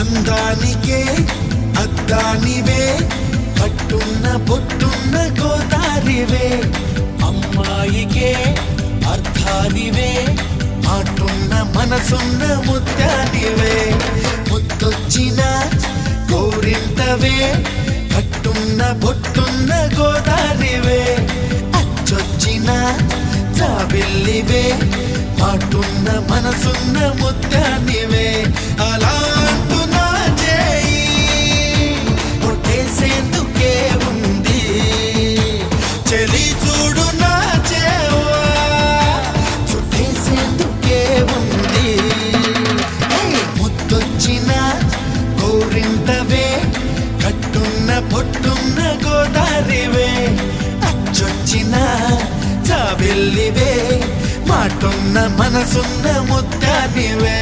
అందానికే అద్దానివే కట్టున్న బొట్టున్న గోదారివే అమ్మాయికే అర్థానివే మాటున్న మనసున్న ముత్యానివే ముద్దొచ్చిన గోరింతవే కట్టున్న బొట్టున్న గోదారివే అచ్చొచ్చిన జాబిల్లివే మాటున్న మనసున్న ముత్యానివే అలాంటు నా చేయి కొట్టేసేందుకే ఉంది చెలి చూడు నా చేవా చుట్టేసేందుకే ఉంది ముద్దొచ్చిన గోరింటవే కట్టున్న పొట్టున్న గోదారివే అచ్చొచ్చిన జాబిల్లివే మాటున్న మనసున్న ముత్యానివే